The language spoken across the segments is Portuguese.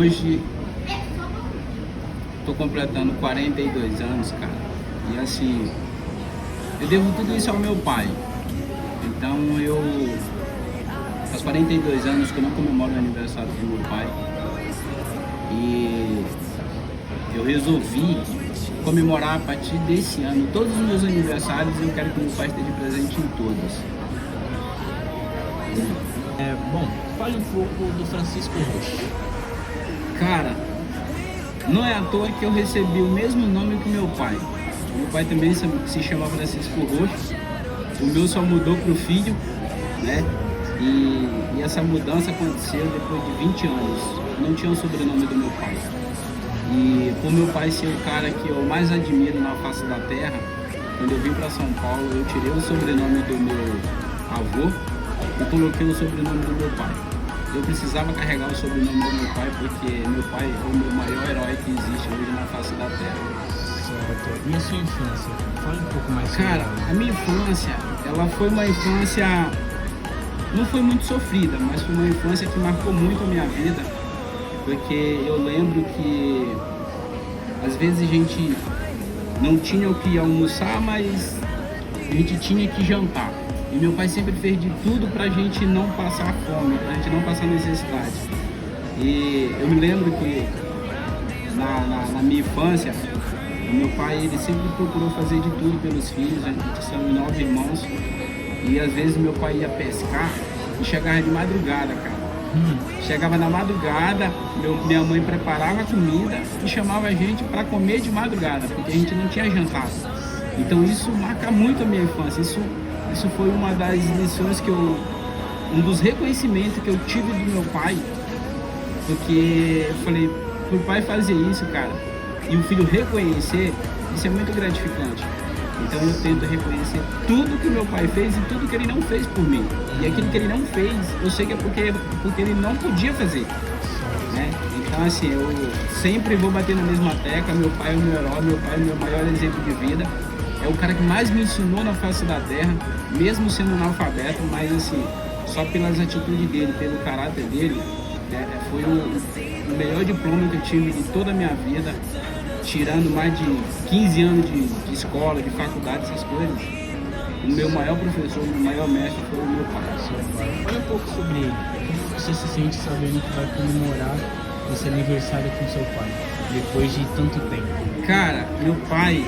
hoje tô completando 42 anos, cara. E assim, eu devo tudo isso ao meu pai. Então faz 42 anos que eu não comemoro o aniversário do meu pai. E eu resolvi comemorar a partir desse ano todos os meus aniversários e eu quero que meu pai esteja presente em todos. Bom, fale um pouco do Francisco Roxo. Cara, não é à toa que eu recebi o mesmo nome que meu pai. Meu pai também se chama Francisco Roxo. O meu só mudou pro filho, né? E essa mudança aconteceu depois de 20 anos. Eu não tinha o sobrenome do meu pai. E por meu pai ser o cara que eu mais admiro na face da terra, quando eu vim para São Paulo, eu tirei o sobrenome do meu avô e coloquei o sobrenome do meu pai. Eu precisava carregar o sobrenome do meu pai porque meu pai é o meu maior herói que existe hoje na face da terra. Certo. E a sua infância? Fale um pouco mais sobre Cara, ela. a minha infância, ela foi uma infância, não foi muito sofrida, mas foi uma infância que marcou muito a minha vida, porque eu lembro que às vezes a gente não tinha o que almoçar, mas a gente tinha que jantar. E meu pai sempre fez de tudo pra gente não passar fome, pra gente não passar necessidade. E eu me lembro que na minha infância, o meu pai ele sempre procurou fazer de tudo pelos filhos. A gente são 9 irmãos e às vezes meu pai ia pescar e chegava de madrugada, cara. Chegava na madrugada, minha mãe preparava a comida e chamava a gente para comer de madrugada, porque a gente não tinha jantado. Então isso marca muito a minha infância. Isso foi uma das lições um dos reconhecimentos que eu tive do meu pai, porque eu falei, pro pai fazer isso, cara, e o filho reconhecer, isso é muito gratificante. Então eu tento reconhecer tudo que meu pai fez e tudo que ele não fez por mim. E aquilo que ele não fez, eu sei que é porque ele não podia fazer, né? Então assim, eu sempre vou bater na mesma tecla, meu pai é o meu herói, meu pai é o meu maior exemplo de vida. É o cara que mais me ensinou na face da terra, mesmo sendo analfabeto, mas assim, só pelas atitudes dele, pelo caráter dele, foi o melhor diploma que eu tive de toda a minha vida, tirando mais de 15 anos de escola, de faculdade, essas coisas. O meu maior professor, o meu maior mestre foi o meu pai. Fale um pouco sobre ele. Como você se sente sabendo que vai comemorar esse aniversário com seu pai, depois de tanto tempo? Cara, meu pai,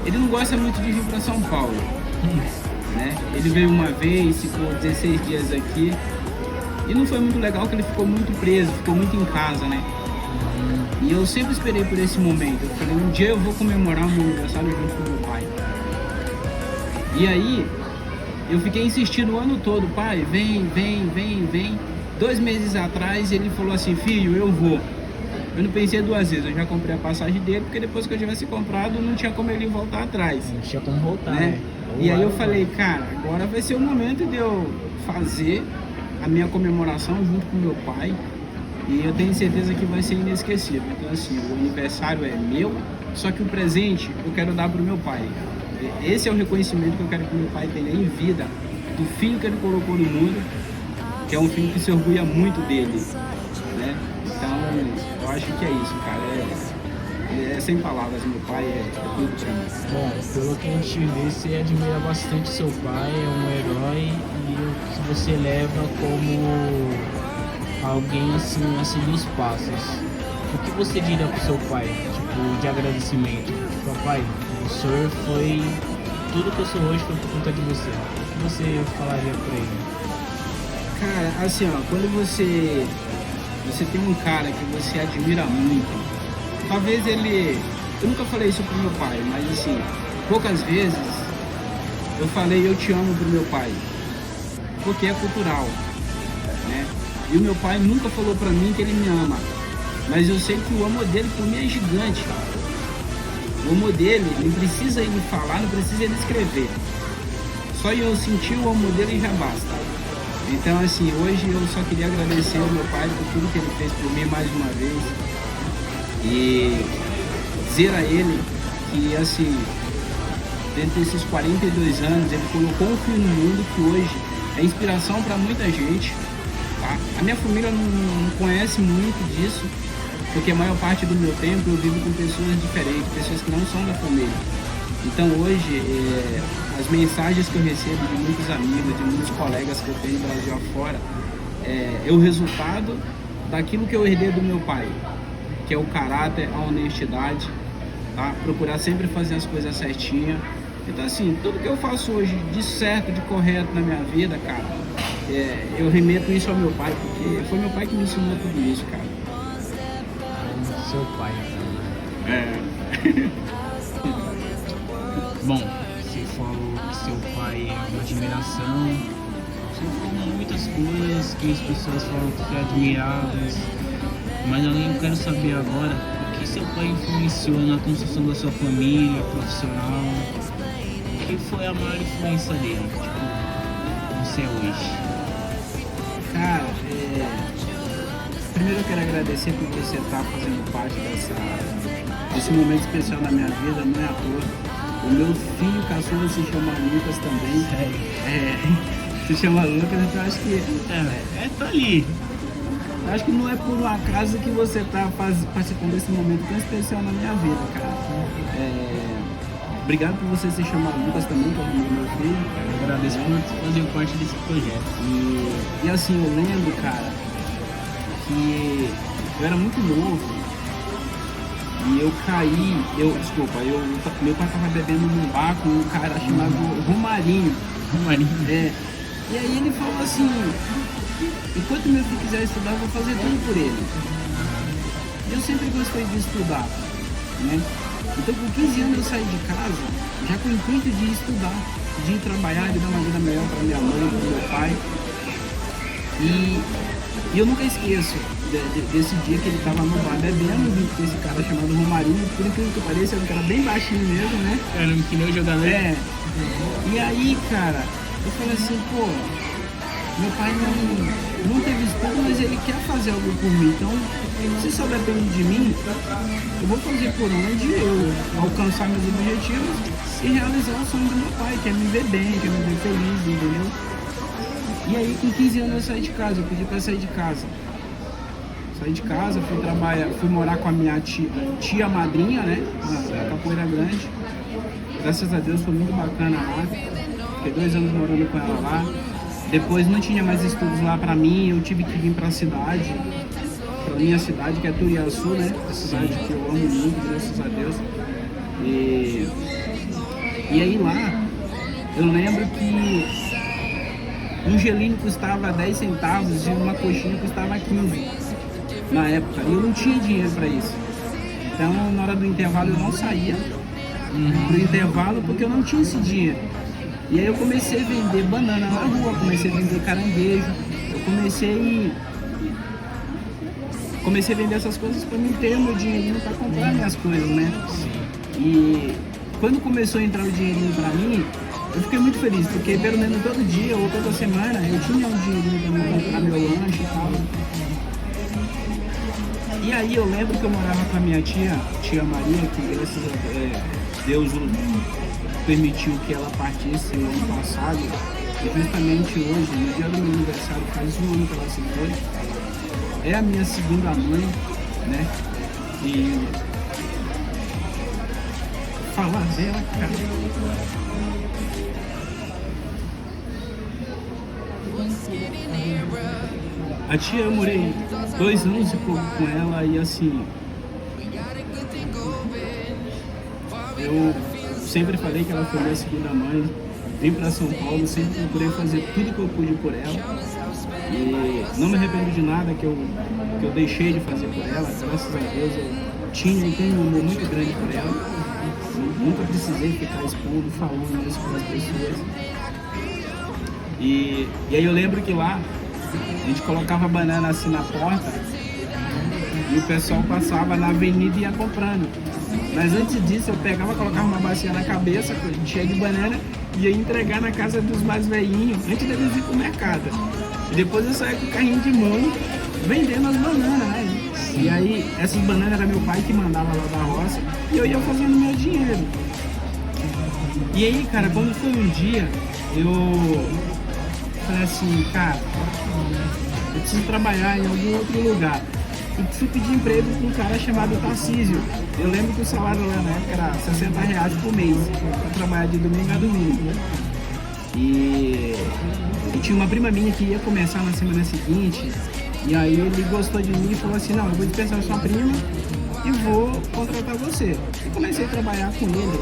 ele não gosta muito de vir para São Paulo, né? Ele veio uma vez, ficou 16 dias aqui e não foi muito legal, que ele ficou muito preso, ficou muito em casa, né? E eu sempre esperei por esse momento. Eu falei, um dia eu vou comemorar o meu aniversário junto com meu pai. E aí, eu fiquei insistindo o ano todo, pai, vem. 2 meses atrás ele falou assim, filho, eu vou. Eu não pensei 2 vezes, eu já comprei a passagem dele, porque depois que eu tivesse comprado, não tinha como ele voltar atrás. Não tinha como voltar, né? E aí eu falei, cara, agora vai ser o momento de eu fazer a minha comemoração junto com meu pai. E eu tenho certeza que vai ser inesquecível. Então assim, o aniversário é meu, só que o presente eu quero dar pro meu pai. Esse é o reconhecimento que eu quero que meu pai tenha em vida, do filho que ele colocou no mundo, que é um filho que se orgulha muito dele, né? Então, eu acho que é isso, cara. É sem palavras, meu pai é tudo pra mim. Bom, pelo que a gente vê, você admira bastante seu pai, é um herói e o que você leva como alguém assim a seguir os passos. O que você diria pro seu pai, tipo, de agradecimento? Papai, o senhor foi... Tudo que eu sou hoje foi por conta de você. O que você falaria pra ele? Cara, assim, ó, quando você tem um cara que você admira muito, talvez ele... Eu nunca falei isso pro meu pai, mas assim, poucas vezes eu falei eu te amo pro meu pai, porque é cultural, né? E o meu pai nunca falou pra mim que ele me ama, mas eu sei que o amor dele por mim é gigante. O amor dele, não precisa ele falar, não precisa ele escrever. Só eu sentir o amor dele já basta. Então assim, hoje eu só queria agradecer ao meu pai por tudo que ele fez por mim mais uma vez. E dizer a ele que assim, dentro desses 42 anos, ele colocou um filho no mundo que hoje é inspiração para muita gente. tá? A minha família não conhece muito disso, porque a maior parte do meu tempo eu vivo com pessoas diferentes, pessoas que não são da família. Então hoje, as mensagens que eu recebo de muitos amigos, de muitos colegas que eu tenho no Brasil afora, é o resultado daquilo que eu herdei do meu pai, que é o caráter, a honestidade, tá? Procurar sempre fazer as coisas certinhas. Então assim, tudo que eu faço hoje de certo, de correto na minha vida, cara, eu remeto isso ao meu pai, porque foi meu pai que me ensinou tudo isso, cara. Seu pai, então. Bom, você falou que seu pai é uma admiração. Você falou muitas coisas que as pessoas falam que é admiradas. Mas eu quero saber agora o que seu pai influenciou na construção da sua família, profissional. O que foi a maior influência dele? Tipo, você é hoje. Cara, primeiro eu quero agradecer por você estar fazendo parte desse momento especial na minha vida, não é à toa. O meu filho caçula se chama Lucas também. Se chama Lucas, então acho que tá ali. Acho que não é por um acaso que você está participando desse momento tão especial na minha vida, cara. Obrigado por você se chamar Lucas também, que é o meu filho. Eu agradeço por fazer parte desse projeto. E assim, eu lembro, cara, que eu era muito novo e eu caí, meu pai tava bebendo num bar com um cara chamado Romarinho. E aí ele falou assim, enquanto meu filho quiser estudar, eu vou fazer tudo por ele. Eu sempre gostei de estudar, né? Então com 15 anos eu saí de casa, já com o intuito de estudar, de ir trabalhar, de dar uma vida melhor para minha mãe, para meu pai. E eu nunca esqueço desse dia que ele estava no bar bebendo junto com esse cara chamado Romarinho, por incrível que pareça, era um cara bem baixinho mesmo, né? Era que nem o jogador. E aí, cara, eu falei assim, pô, meu pai não teve estudo, mas ele quer fazer algo por mim, então se só depende de mim, eu vou fazer por onde eu alcançar meus objetivos e realizar o sonho do meu pai, que é me ver bem, que é me ver feliz, entendeu? E aí com 15 anos eu saí de casa, eu pedi pra sair de casa. Saí de casa, fui trabalhar, fui morar com a minha tia madrinha, né, na Capoeira Grande. Graças a Deus foi muito bacana lá, fiquei 2 anos morando com ela lá. Depois não tinha mais estudos lá pra mim, eu tive que vir pra cidade, pra minha cidade, que é Turiaçu, né? A cidade que eu amo muito, graças a Deus. E aí lá, eu lembro que um gelinho custava 10 centavos e uma coxinha custava 15 na época. E eu não tinha dinheiro pra isso. Então, na hora do intervalo, eu não saía pro intervalo porque eu não tinha esse dinheiro. E aí eu comecei a vender banana na rua, comecei a vender caranguejo, eu comecei a vender essas coisas para mim ter meu dinheirinho para comprar minhas coisas, né? E quando começou a entrar o dinheirinho para mim, eu fiquei muito feliz, porque pelo menos todo dia ou toda semana eu tinha um dinheirinho para me comprar meu lanche e tal. E aí eu lembro que eu morava com a minha tia Maria, que graças a Deus permitiu que ela partisse no ano passado, e justamente hoje, no dia do meu aniversário, faz 1 ano que ela se foi. É a minha segunda mãe, né? E falar dela, cara. A tia, eu morei 2 anos e pouco com ela e assim, eu sempre falei que ela foi minha segunda mãe. Vim para São Paulo, sempre procurei fazer tudo que eu pude por ela. E não me arrependo de nada que eu deixei de fazer por ela. Graças a Deus eu tinha e tenho um amor muito grande por ela. Eu nunca precisei ficar expondo, falando isso para as pessoas. E aí eu lembro que lá a gente colocava banana assim na porta e o pessoal passava na avenida e ia comprando. Mas antes disso eu pegava, colocava uma bacia na cabeça, cheia de banana, e ia entregar na casa dos mais velhinhos, antes deles ir pro mercado. E depois eu saía com o carrinho de mão, vendendo as bananas, né? E aí, essas bananas era meu pai que mandava lá da roça, e eu ia fazendo meu dinheiro. E aí, cara, quando foi um dia, eu falei assim, cara, eu preciso trabalhar em algum outro lugar. E fui pedir emprego para um cara chamado Tarcísio. Eu lembro que o salário lá na época era R$60 por mês, para trabalhar de domingo a domingo. E tinha uma prima minha que ia começar na semana seguinte, e aí ele gostou de mim e falou assim, não, eu vou dispensar sua prima e vou contratar você. E comecei a trabalhar com ele.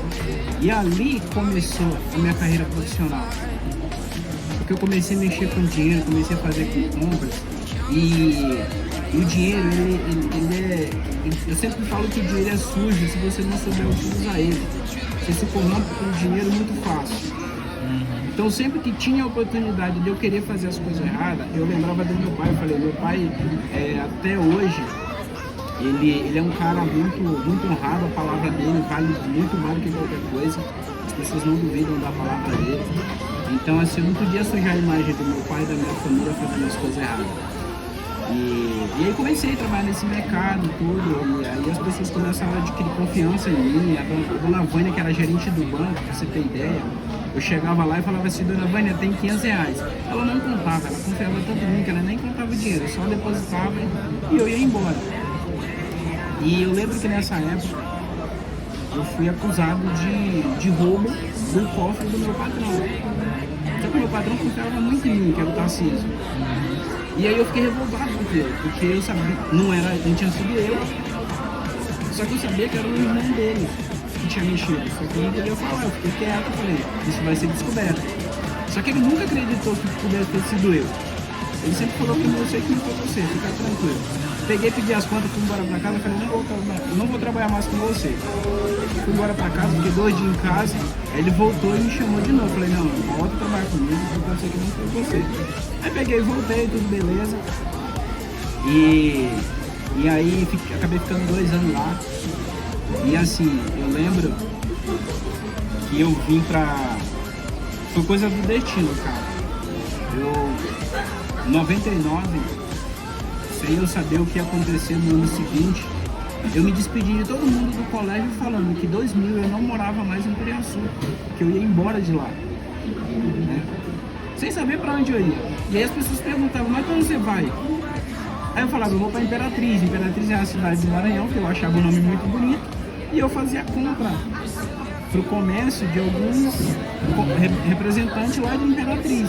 E ali começou a minha carreira profissional. Porque eu comecei a mexer com dinheiro, comecei a fazer com compras. E o dinheiro, eu sempre falo que o dinheiro é sujo se você não souber utilizar ele. Você se corrompe com o dinheiro muito fácil. Então sempre que tinha a oportunidade de eu querer fazer as coisas erradas, eu lembrava do meu pai. Eu falei, meu pai até hoje, ele é um cara muito honrado, a palavra dele vale muito mais do que qualquer coisa. As pessoas não duvidam da palavra dele. Então assim, eu não podia sujar a imagem do meu pai e da minha família fazendo as coisas erradas. E aí comecei a trabalhar nesse mercado todo, e aí as pessoas começaram a adquirir confiança em mim. A dona Vânia, que era gerente do banco, pra você ter ideia, eu chegava lá e falava assim, dona Vânia, tem R$500. Ela não contava, ela confiava tanto em mim que ela nem contava o dinheiro, só depositava e eu ia embora. E eu lembro que nessa época eu fui acusado de roubo do cofre do meu patrão. Só que o meu patrão confiava muito em mim, que era o Tarcísio. E aí eu fiquei revoltado com ele, porque eu sabia, não tinha sido eu, só que eu sabia que era o irmão dele que tinha mexido. Só que eu não queria falar, eu fiquei quieto, eu falei, isso vai ser descoberto. Só que ele nunca acreditou que pudesse ter sido eu. Ele sempre falou pra mim, eu sei que não foi você, fica tranquilo. Peguei, pedi as contas, fui embora pra casa, falei, não vou trabalhar mais com você. Fui embora pra casa, fiquei 2 dias em casa, aí ele voltou e me chamou de novo. Falei, não, volta a trabalhar comigo, porque eu sei que não foi você. Aí peguei, voltei, tudo beleza. E aí acabei ficando 2 anos lá. E assim, eu lembro que eu vim pra... Foi coisa do destino, cara. Em 99, sem eu saber o que ia acontecer no ano seguinte, eu me despedi de todo mundo do colégio falando que em 2000 eu não morava mais em Piraçu, que eu ia embora de lá, né? Sem saber pra onde eu ia. E aí as pessoas perguntavam, mas pra onde você vai? Aí eu falava, eu vou pra Imperatriz. Imperatriz é a cidade do Maranhão, que eu achava o nome muito bonito, e eu fazia compra pro comércio de alguns representantes lá de Imperatriz.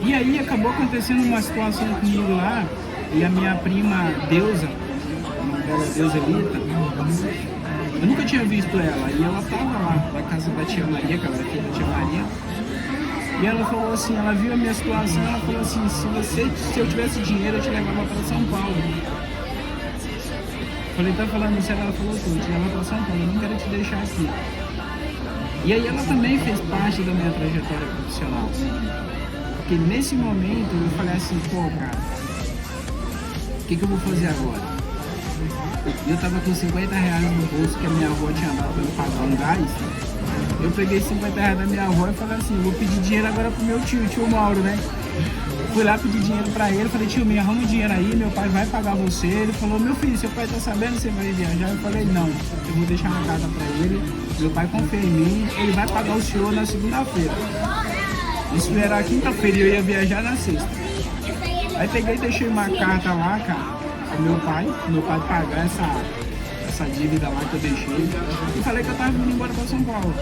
E aí acabou acontecendo uma situação comigo lá, e a minha prima Deusa, o nome dela é Deusa Elita, eu nunca tinha visto ela, e ela tava lá na casa da tia Maria, que ela era filha da tia Maria, e ela falou assim, ela viu a minha situação, ela falou assim, se eu tivesse dinheiro eu te levava para São Paulo. Falei, tá falando sério? Ela falou, eu te levava para São Paulo, eu não quero te deixar aqui. E aí ela também fez parte da minha trajetória profissional. Porque nesse momento eu falei assim, pô, cara, o que eu vou fazer agora? Eu tava com R$50 no bolso que a minha avó tinha dado pra eu pagar um gás. Eu peguei R$50 da minha avó e falei assim, vou pedir dinheiro agora pro meu tio Mauro, né? Fui lá pedir dinheiro pra ele, falei, tio, me arruma um dinheiro aí, meu pai vai pagar você. Ele falou, meu filho, seu pai tá sabendo que você vai viajar? Eu falei, não, eu vou deixar uma carta pra ele, meu pai confia em mim, ele vai pagar o senhor na segunda-feira. Isso era quinta-feira e eu ia viajar na sexta. Aí peguei e deixei uma carta lá, cara, pro meu pai pagar essa dívida lá que eu deixei. E falei que eu tava vindo embora pra São Paulo.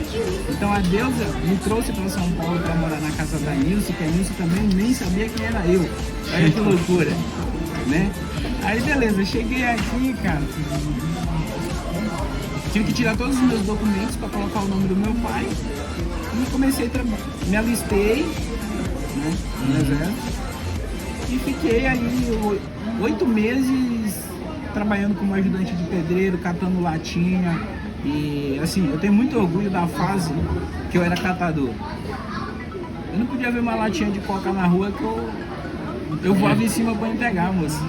Então a Deusa me trouxe pra São Paulo pra morar na casa da Nilce, que a Nilce também nem sabia quem era eu. Olha que loucura, né? Aí beleza, cheguei aqui, cara. Tive que tirar todos os meus documentos pra colocar o nome do meu pai. E comecei a trabalhar. Me alistei, né, no exército. E fiquei aí 8 meses trabalhando como ajudante de pedreiro, catando latinha. E assim, eu tenho muito orgulho da fase que eu era catador. Eu não podia ver uma latinha de coca na rua que eu voava em cima para entregar, moço.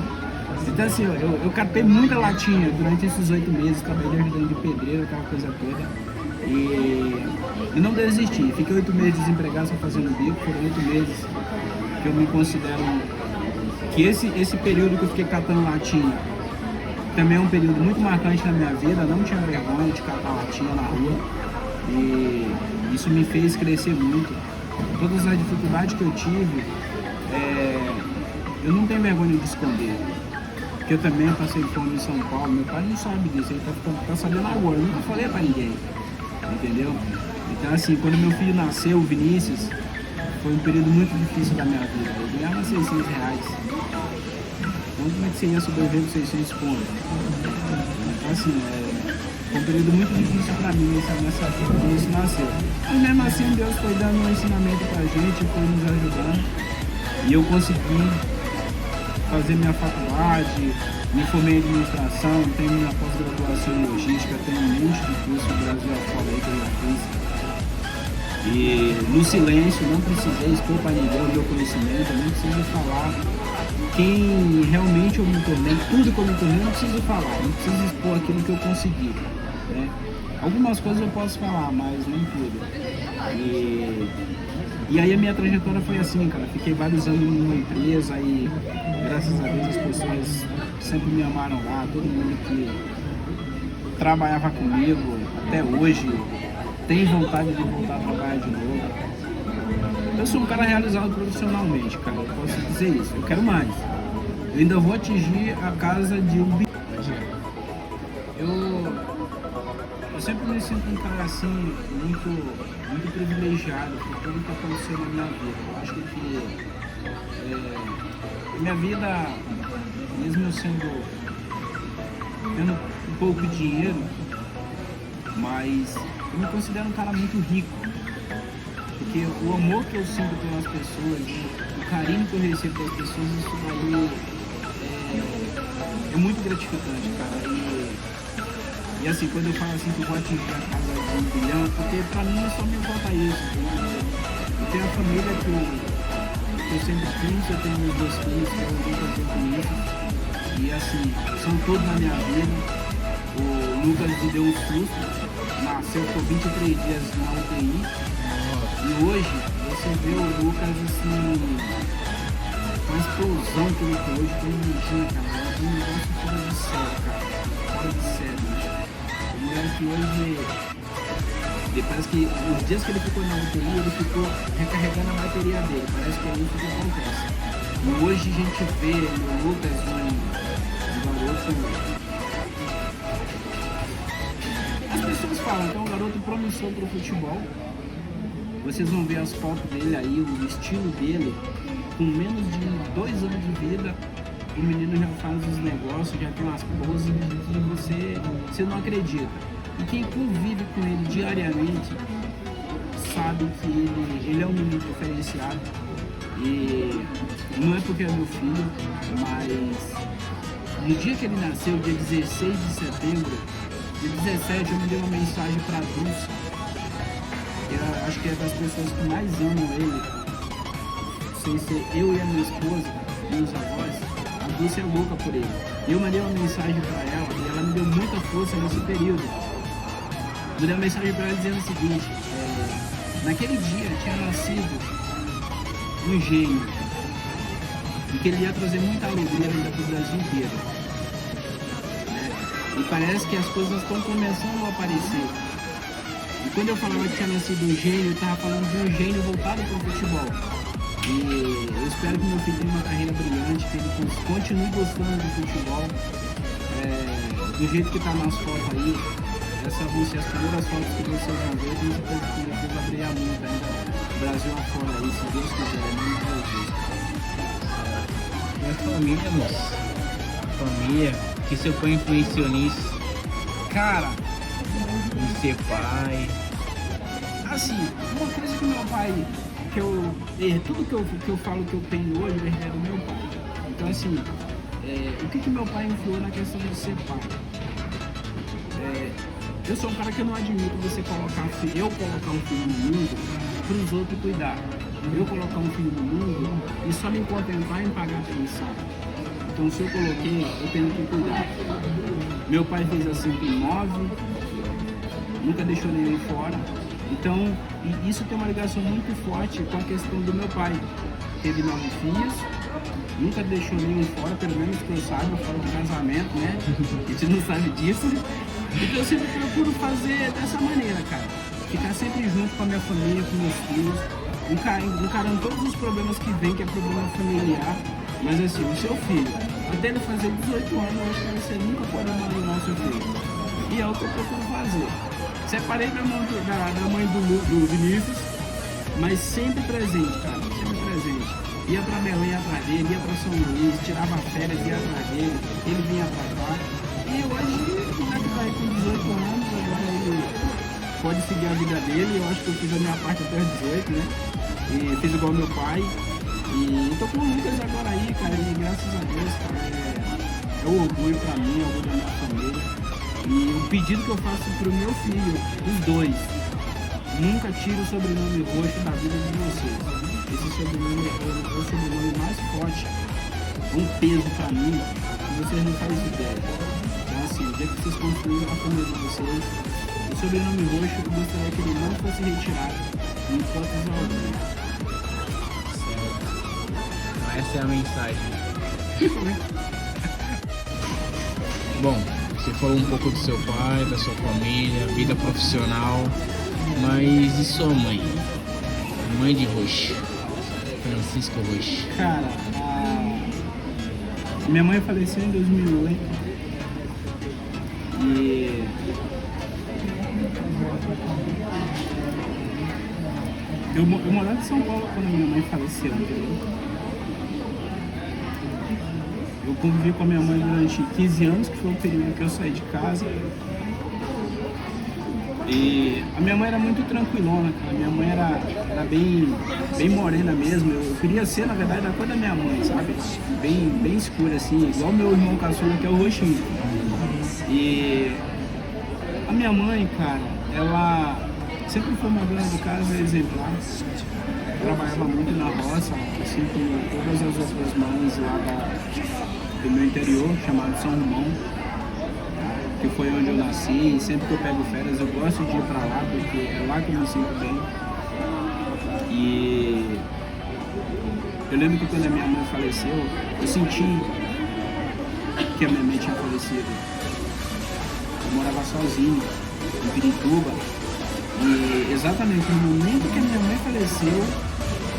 Então assim, eu catei muita latinha durante esses 8 meses, trabalhei ajudante de pedreiro, aquela coisa toda. E não desisti, fiquei 8 meses desempregado só fazendo bico, foram 8 meses que eu me considero que esse período que eu fiquei catando latinha também é um período muito marcante na minha vida, não tinha vergonha de catar latinha na rua e isso me fez crescer muito. Todas as dificuldades que eu tive, eu não tenho vergonha de esconder. Porque eu também passei fome em São Paulo, meu pai não sabe disso, ele tá sabendo agora, eu nunca falei pra ninguém, entendeu? Então assim, quando meu filho nasceu, o Vinícius, foi um período muito difícil da minha vida. Eu ganhava R$600. Então como é que você ia sobreviver com 600 contos? Então assim, foi um período muito difícil pra mim nessa época quando isso nasceu. Mas mesmo assim Deus foi dando um ensinamento pra gente, foi nos ajudando. E eu consegui fazer minha faculdade, me formei em administração, tenho minha pós-graduação em logística, tenho um monte de curso no Brasil afora aí que eu já fiz. E no silêncio, não precisei expor para ninguém o meu conhecimento, eu não preciso falar quem realmente eu me tornei, tudo que eu me tornei, eu não preciso falar, não preciso expor aquilo que eu consegui, né? Algumas coisas eu posso falar, mas nem tudo. E aí a minha trajetória foi assim, cara, fiquei vários anos numa empresa e graças a Deus as pessoas sempre me amaram lá, todo mundo que trabalhava comigo até hoje tem vontade de voltar a trabalhar de novo. Eu sou um cara realizado profissionalmente, cara, eu posso dizer isso, eu quero mais. Eu ainda vou atingir a casa de um bilhão. Eu sempre me sinto um cara assim, muito privilegiado por tudo que aconteceu na minha vida. Eu acho que minha vida, mesmo eu tendo um pouco de dinheiro, mas eu me considero um cara muito rico. Porque o amor que eu sinto pelas pessoas, o carinho que eu recebo pelas pessoas, isso daí é muito gratificante, cara. E assim, quando eu falo assim que eu vou atingir a casa de um bilhão, porque pra mim só me falta isso. Eu tenho a família que eu sempre quis, eu tenho meus 2 filhos, que eu nunca tenho comigo. E assim, são todos na minha vida. O Lucas me deu um susto, nasceu, ficou 23 dias na UTI. E hoje, você vê o Lucas assim, com a explosão que ele tem hoje, com energia, cara. É um negócio fora de sério, cara. Fora de sério. Que hoje, parece que os dias que ele ficou na UTI, ele ficou recarregando a bateria dele, parece que é isso que acontece. E hoje a gente vê no Lucas um garoto. As pessoas falam que é um garoto promissor para o futebol. Vocês vão ver as fotos dele aí, o estilo dele, com menos de 2 anos de vida. O menino já faz os negócios, já tem umas poses que você não acredita. E quem convive com ele diariamente sabe que ele é um menino diferenciado. E não é porque é meu filho, mas no dia que ele nasceu, dia 16 de setembro, dia 17 eu mandei uma mensagem para a Dulce, que acho que é das pessoas que mais amam ele, sem ser eu e a minha esposa, meus avós. A Dulce é louca por ele. Eu mandei uma mensagem para ela e ela me deu muita força nesse período. Eu mandei uma mensagem para ela dizendo o seguinte: naquele dia tinha nascido um gênio e que ele ia trazer muita alegria ainda para o Brasil inteiro. E parece que as coisas estão começando a aparecer. E quando eu falava que tinha nascido um gênio, eu estava falando de um gênio voltado para o futebol. E eu espero que meu filho tenha uma carreira brilhante, que ele continue gostando do futebol, do jeito que está nas fotos aí. Essas vão ser as primeiras fotos que vocês vão ver, tenho certeza que meu filho vai brilhar muito ainda, Brasil afora aí, se Deus quiser, em nome de Jesus. Minha família, moço. Família, que seu pai influenciou nisso? Cara, Em ser pai. assim, uma coisa que meu pai, tudo que eu falo que eu tenho hoje, eu herdei do meu pai. Então assim, o que meu pai influiu na questão de ser pai? Eu sou um cara que eu não admito você colocar um filho no mundo para os outros cuidar. Eu colocar um filho no mundo e só me contentar em pagar a pensão. Então se eu coloquei, eu tenho que cuidar. Meu pai fez assim com 9, nunca deixou ninguém fora. Então, isso tem uma ligação muito forte com a questão do meu pai. Teve 9 filhos, nunca deixou ninguém fora, pelo menos que eu saiba, fora do casamento, né? A gente não sabe disso. Então eu sempre procuro fazer dessa maneira, cara. Ficar sempre junto com a minha família, com meus filhos. encarando todos os problemas que vem, que é problema familiar, mas assim, o seu filho, até ele fazer 18 anos, eu acho que você nunca pode abandonar o seu filho. E é o que eu procuro fazer. Separei da mãe do Vinícius, mas sempre presente, cara, sempre presente. Ia pra Belém atrás dele, ia pra São Luís, tirava férias, ia atrás dele, ele vinha pra cá. E eu acho que o moleque tá aí com 18 anos, agora ele pode seguir a vida dele. Eu acho que eu fiz a minha parte até os 18, né? E fiz igual meu pai. E tô com o Lucas agora aí, cara, e graças a Deus, cara, é um orgulho pra mim, é orgulho da minha família. E o pedido que eu faço pro meu filho, os dois, nunca tire o sobrenome roxo da vida de vocês. Esse sobrenome é o sobrenome mais forte, é um peso pra mim, que vocês não fazem ideia. Então assim, o dia que vocês construírem a família de vocês, o sobrenome roxo, eu gostaria que ele não fosse retirado em hipótese alguma. Essa é a mensagem. Bom, você falou um pouco do seu pai, da sua família, vida profissional, mas e sua mãe? Mãe de Roxo, Francisco Roxo. Cara, minha mãe faleceu em 2008 e eu morava em São Paulo quando minha mãe faleceu, entendeu? Eu convivi com a minha mãe durante 15 anos, que foi o período que eu saí de casa. E a minha mãe era muito tranquilona, cara. Minha mãe era bem morena mesmo. Eu queria ser, na verdade, da cor da minha mãe, sabe? Bem escura, assim, igual meu irmão caçula, que é o roxinho. E a minha mãe, cara, ela sempre foi uma dona de casa exemplar. Trabalhava muito na roça, assim como todas as outras mães lá do meu interior, chamado São Romão, que foi onde eu nasci. E sempre que eu pego férias eu gosto de ir pra lá, porque é lá que eu me sinto bem. E eu lembro que quando a minha mãe faleceu, eu senti que a minha mãe tinha falecido. Eu morava sozinho, em Pirituba, e exatamente no momento que a minha mãe faleceu,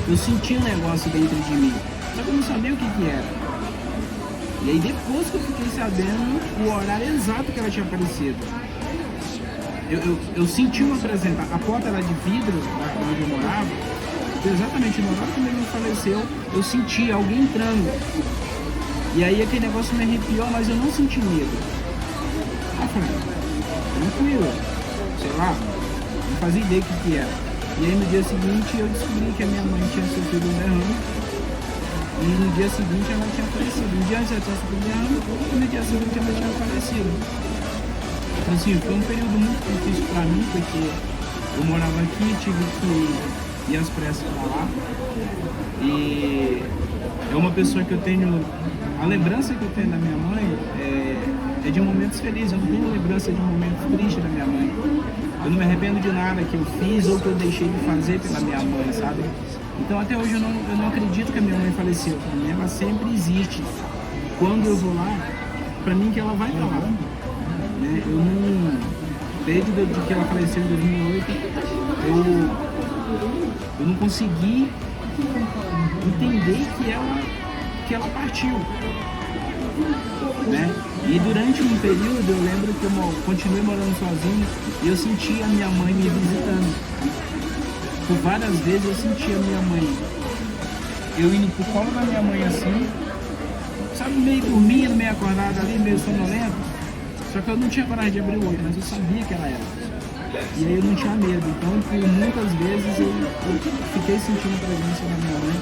eu senti um negócio dentro de mim, só que eu não sabia o que era. E aí depois que eu fiquei sabendo o horário exato que ela tinha aparecido, eu senti uma presença. A porta era de vidro, onde eu morava, e exatamente no horário que minha mãe faleceu, eu senti alguém entrando. E aí aquele negócio me arrepiou, mas eu não senti medo. Eu falei, tranquilo, sei lá, não fazia ideia o que era. E aí no dia seguinte eu descobri que a minha mãe tinha sofrido um derrame. E no dia seguinte ela tinha falecido. Um dia antes ela tinha sofrido um derrame e no dia seguinte ela tinha falecido. Então assim, foi um período muito difícil pra mim, porque eu morava aqui, tive que ir às pressas pra lá. E é uma pessoa que eu tenho... A lembrança que eu tenho da minha mãe é de momentos felizes. Eu não tenho lembrança de momentos tristes da minha mãe. Eu não me arrependo de nada que eu fiz ou que eu deixei de fazer pela minha mãe, sabe? Então até hoje eu não acredito que a minha mãe faleceu. Pra mim ela sempre existe. Quando eu vou lá, pra mim que ela vai estar lá. Né? Eu não... Desde que ela faleceu em 2008, eu não consegui entender que ela partiu. Né? E durante um período eu lembro que eu continuei morando sozinho e eu senti a minha mãe me visitando. Por várias vezes eu senti a minha mãe, eu indo pro colo da minha mãe assim, sabe, meio dormindo, meio acordado ali, meio sonolento. Só que eu não tinha coragem de abrir o olho, mas eu sabia que ela era. E aí eu não tinha medo. Então por muitas vezes eu fiquei sentindo a presença da minha mãe.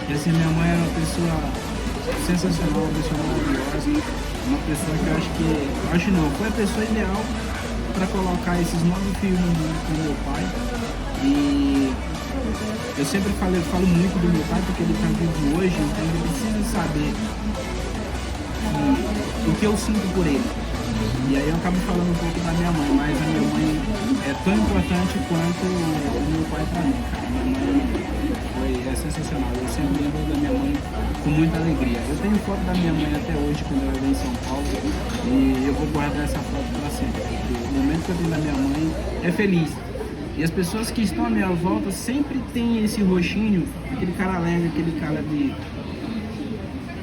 E assim, minha mãe era uma pessoa sensacional, uma pessoa maravilhosa, uma pessoa que eu acho não, foi a pessoa ideal para colocar esses 9 filhos no meu pai. E eu sempre falo muito do meu pai porque ele está vivo hoje, então ele precisa saber o que eu sinto por ele. E aí eu acabo falando um pouco da minha mãe, mas a minha mãe é tão importante quanto o meu pai para mim, cara. Minha mãe é sensacional, eu sempre lembro da minha mãe com muita alegria. Eu tenho foto da minha mãe até hoje quando ela veio em São Paulo e eu vou guardar essa foto para sempre, porque o momento que eu tenho da minha mãe é feliz. E as pessoas que estão à minha volta sempre tem esse roxinho, aquele cara alegre, aquele cara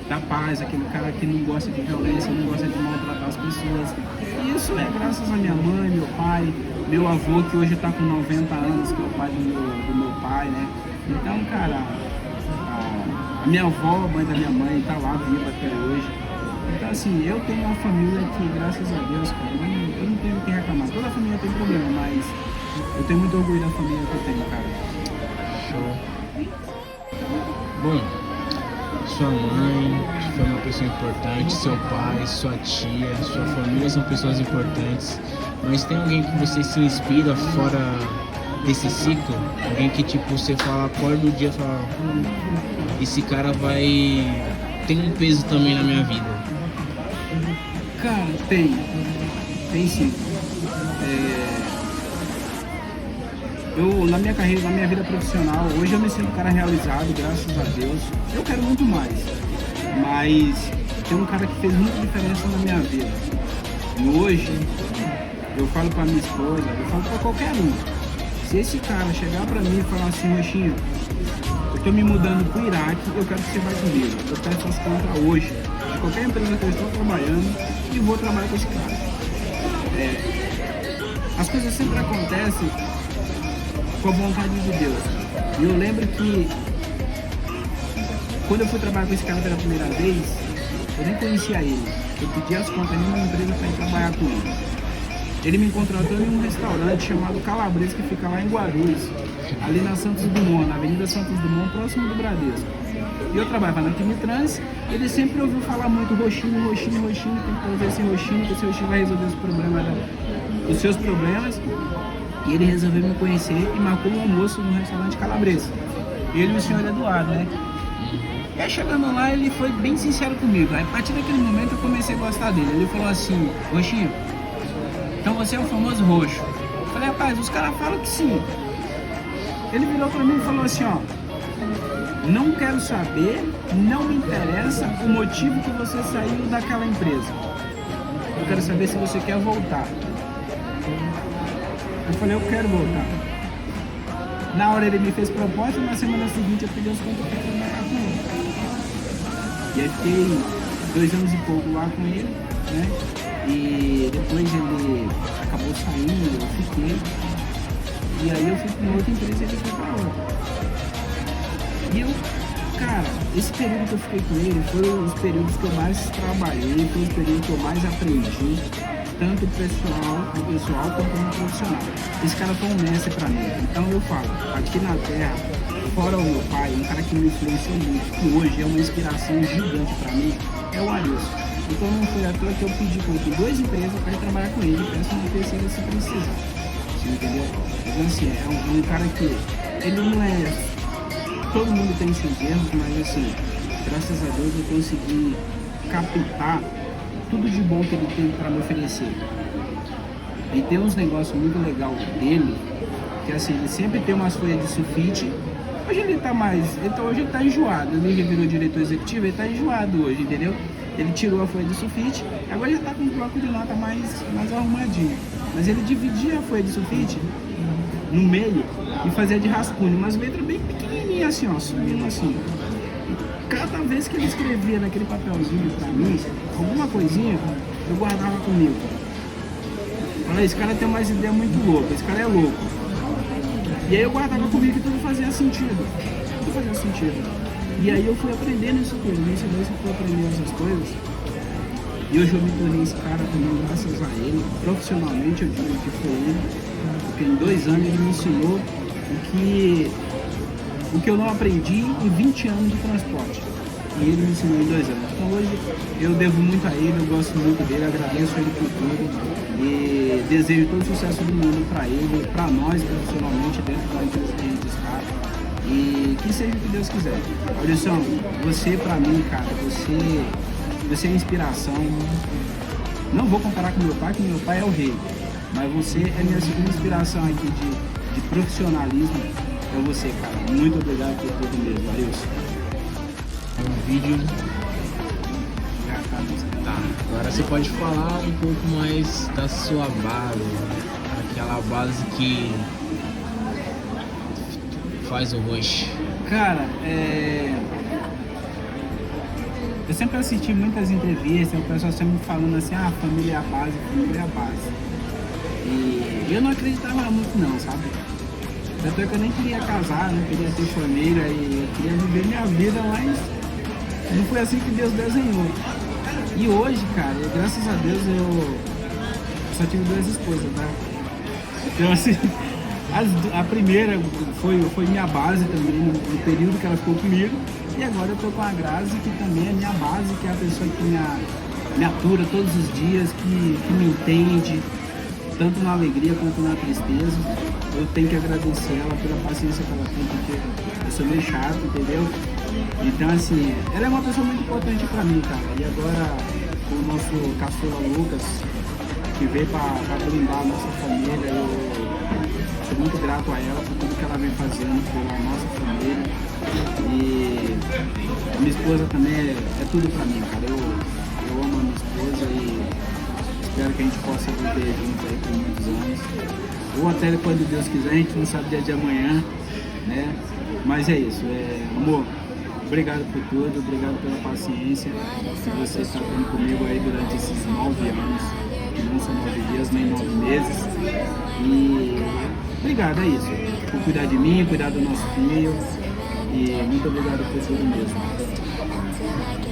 da paz, aquele cara que não gosta de violência, não gosta de maltratar as pessoas. E isso é graças a minha mãe, meu pai, meu avô, que hoje está com 90 anos, que é o pai do meu pai, né? Então, cara, a minha avó, a mãe da minha mãe, está lá viva até hoje. Então, assim, eu tenho uma família que, graças a Deus, cara, eu não tenho o que reclamar. Toda a família tem problema, mas eu tenho muito orgulho da família que eu tenho, cara. Show. Bom, sua mãe foi uma pessoa importante, seu pai, sua tia, sua família são pessoas importantes, mas tem alguém que você se inspira fora desse ciclo? Alguém que tipo, você fala, acorda o dia e fala, esse cara tem um peso também na minha vida? Cara, tem sim. Eu, na minha carreira, na minha vida profissional, hoje eu me sinto um cara realizado, graças a Deus. Eu quero muito mais, mas tem um cara que fez muita diferença na minha vida. E hoje, eu falo pra minha esposa, eu falo pra qualquer um. Se esse cara chegar pra mim e falar assim, Roxinho, eu tô me mudando pro Iraque, eu quero que você vá comigo. Eu quero essas contas hoje, de qualquer empresa que eu estou trabalhando, e vou trabalhar com esse cara. As coisas sempre acontecem com a vontade de Deus. E eu lembro que quando eu fui trabalhar com esse cara pela primeira vez, eu nem conhecia ele. Eu pedi as contas de uma empresa para ir trabalhar com ele. Ele me contratou em um restaurante chamado Calabres, que fica lá em Guarulhos, ali na Santos Dumont, na Avenida Santos Dumont, próximo do Bradesco. E eu trabalhava na Quimitrans, ele sempre ouviu falar muito roxinho, tem que fazer esse roxinho, que esse roxinho vai resolver os seus problemas. E ele resolveu me conhecer e marcou um almoço no restaurante Calabres. Ele e o senhor Eduardo, né? E aí chegando lá, ele foi bem sincero comigo. Aí, a partir daquele momento eu comecei a gostar dele. Ele falou assim, Roxinho, então você é o famoso roxo. Eu falei, rapaz, os caras falam que sim. Ele virou pra mim e falou assim, ó, não quero saber, não me interessa o motivo que você saiu daquela empresa. Eu quero saber se você quer voltar. Eu falei, eu quero voltar. Na hora ele me fez proposta, na semana seguinte eu pedi as contas para trabalhar com ele. E aí fiquei 2 anos e pouco lá com ele, né? E depois ele acabou saindo, eu fiquei. E aí eu fui para uma outra empresa e ele foi para outra. E eu, cara, esse período que eu fiquei com ele foi os períodos que eu mais trabalhei, foi os períodos que eu mais aprendi. Tanto pessoal quanto no profissional. Esse cara foi um mestre pra mim. Então eu falo, aqui na Terra, fora o meu pai, um cara que me influenciou muito, que hoje é uma inspiração gigante pra mim, é o Arilson. Então não foi à toa que eu pedi com 2 empresas para ir trabalhar com ele, peço uma terceira se precisar. Você entendeu? Então assim, é um cara que ele não é. Todo mundo tem seus erros, mas assim, graças a Deus eu consegui captar tudo de bom que ele tem para me oferecer. E tem uns negócios muito legais dele, que assim, ele sempre tem umas folhas de sulfite. Hoje ele tá hoje ele tá enjoado. Ele virou diretor executivo, ele tá enjoado hoje, entendeu? Ele tirou a folha de sulfite, agora ele tá com um bloco de nota mais arrumadinho. Mas ele dividia a folha de sulfite no meio e fazia de rascunho, umas letras bem pequenininhas assim, ó, subindo assim. Cada vez que ele escrevia naquele papelzinho pra mim, alguma coisinha, eu guardava comigo. Falei, esse cara tem umas ideias muito loucas, esse cara é louco. E aí eu guardava comigo e tudo fazia sentido. E aí eu fui aprendendo isso tudo, nesse mês eu fui aprendendo essas coisas. E hoje eu me tornei esse cara também graças a ele. Profissionalmente eu digo que foi ele, porque em 2 anos ele me ensinou o que eu não aprendi em 20 anos de transporte. E ele me ensinou em 2 anos. Então hoje eu devo muito a ele, eu gosto muito dele, agradeço ele por tudo. E desejo todo o sucesso do mundo para ele, para nós profissionalmente, dentro da empresa que a gente está. E que seja o que Deus quiser. Alisson, você para mim, cara, você é inspiração. Não vou comparar com meu pai, que meu pai é o rei. Mas você é minha segunda inspiração aqui de profissionalismo. É você, cara. Muito obrigado por tudo mesmo, Arilson. Um vídeo. Tá, agora você pode falar um pouco mais da sua base. Aquela base que faz o Rush? Cara, eu sempre assisti muitas entrevistas, o pessoal sempre falando assim, ah, família é a base, família é a base. E eu não acreditava muito não, sabe? Tanto é que eu nem queria casar, não queria ter família, e eu queria viver minha vida, mas não foi assim que Deus desenhou. E hoje, cara, graças a Deus eu só tive 2 esposas, tá? Então assim, a primeira foi minha base também, no período que ela ficou comigo. E agora eu tô com a Grazi, que também é minha base, que é a pessoa que me atura todos os dias, que me entende, tanto na alegria quanto na tristeza. Eu tenho que agradecer ela pela paciência que ela tem, porque eu sou meio chato, entendeu? Então, assim, ela é uma pessoa muito importante pra mim, cara. E agora, com o nosso caçula Lucas, que veio pra blindar a nossa família, eu sou muito grato a ela por tudo que ela vem fazendo pela nossa família. E a minha esposa também é tudo pra mim, cara. Eu amo a minha esposa e espero que a gente possa viver junto aí por muitos anos. Ou até quando Deus quiser, a gente não sabe o dia de amanhã, né? Mas é isso, amor, obrigado por tudo, obrigado pela paciência que você está tendo comigo aí durante esses 9 anos, que não são 9 dias, nem 9 meses. E obrigado, é isso, por cuidar de mim, cuidar do nosso filho. E muito obrigado por tudo mesmo.